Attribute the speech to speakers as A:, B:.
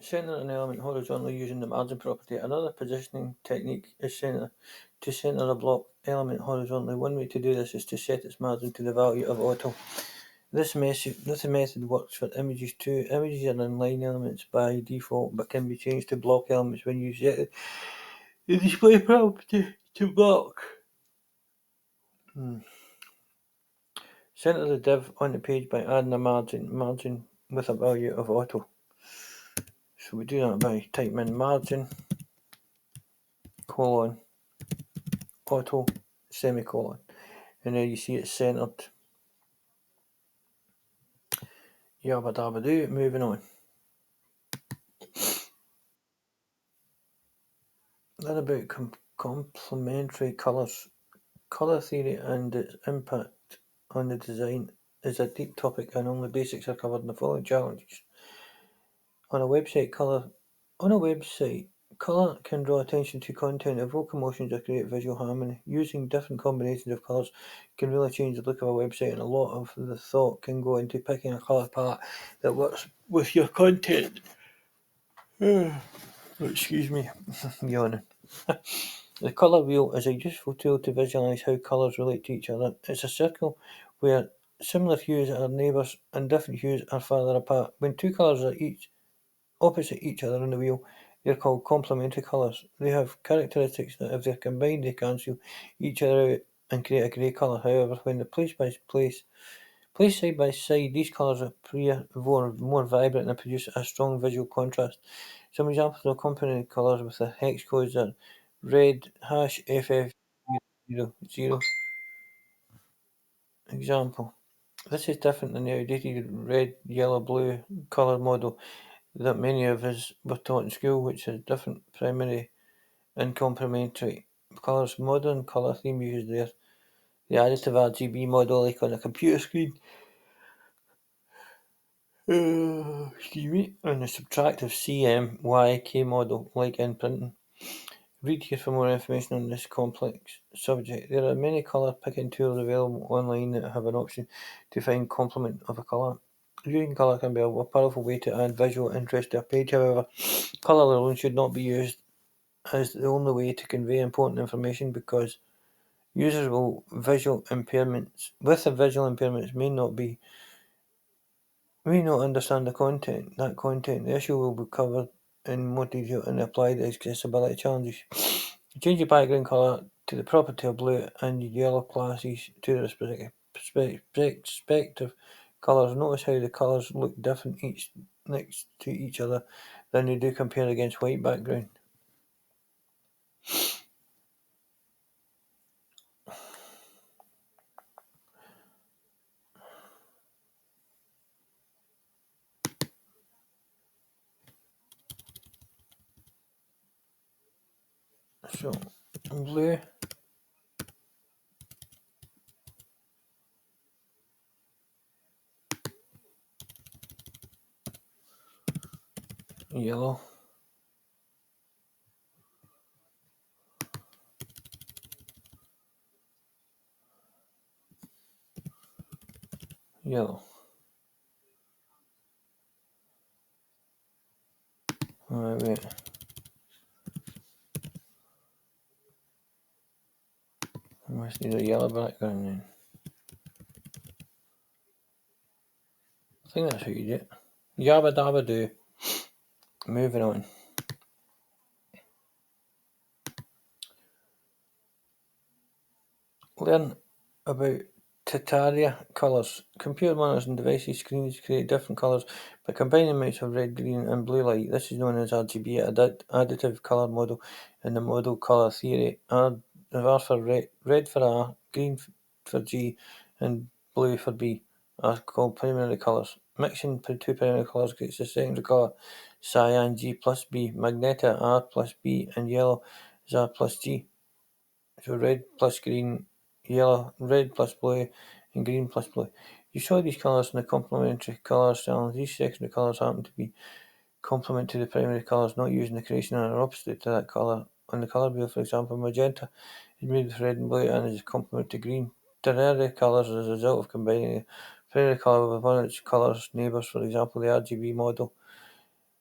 A: Center an element horizontally using the margin property. Another positioning technique is to center a block element horizontally. One way to do this is to set its margin to the value of auto. This method works for images too. Images are inline elements by default, but can be changed to block elements when you set the display property to block. Center the div on the page by adding a margin with a value of auto. So we do that by typing in margin, colon, auto, semicolon. And there you see it's centered. Yabba dabba doo, moving on. Then about complementary colours. Colour theory and its impact on the design is a deep topic, and only basics are covered in the following challenges. On a website, colour can draw attention to content, evoke emotions, or create visual harmony. Using different combinations of colours can really change the look of a website, and a lot of the thought can go into picking a colour palette that works with your content. Excuse me, yawning. The colour wheel is a useful tool to visualise how colours relate to each other. It's a circle where similar hues are neighbours and different hues are farther apart. When two colours are opposite each other on the wheel, they are called complementary colours. They have characteristics that, if they're combined, they cancel each other out and create a grey colour. However, when they're placed side by side, these colours appear more vibrant and produce a strong visual contrast. Some examples of complementary colours with the hex codes are red #FF00. Example: this is different than the outdated red, yellow, blue colour model that many of us were taught in school, which is different primary and complementary colours. Modern colour theme uses the additive RGB model like on a computer screen. Excuse me, and the subtractive CMYK model like in printing. Read here for more information on this complex subject. There are many colour picking tools available online that have an option to find complement of a colour. Using colour can be a powerful way to add visual interest to a page. However, colour alone should not be used as the only way to convey important information, because users with visual impairments may not understand the content. The issue will be covered in more detail in the applied accessibility challenges. Change the background colour to the property of blue and yellow classes to their respective colours. Notice how the colours look different next to each other than they do compared against white background. So, blue, yellow, yellow. Wait. I must need a yellow background then. I think that's how you do it. Yabba dabba do. Moving on. Learn about Tataria colours. Computer monitors and devices screens create different colours by combining amounts of red, green and blue light. This is known as RGB, additive colour model in the model colour theory. R for red for R, green for G and blue for B are called primary colours. Mixing two primary colours creates a secondary colour, cyan G plus B, magenta R plus B and yellow is R plus G. So red plus green, yellow, red plus blue, and green plus blue. You saw these colours in the complementary colours challenge. These secondary colours happen to be complement to the primary colours not used in the creation and are opposite to that colour. On the colour wheel, for example, magenta is made with red and blue and is a complement to green. Ternary colours as a result of combining the primary colour with one of its colours neighbours. For example, the RGB model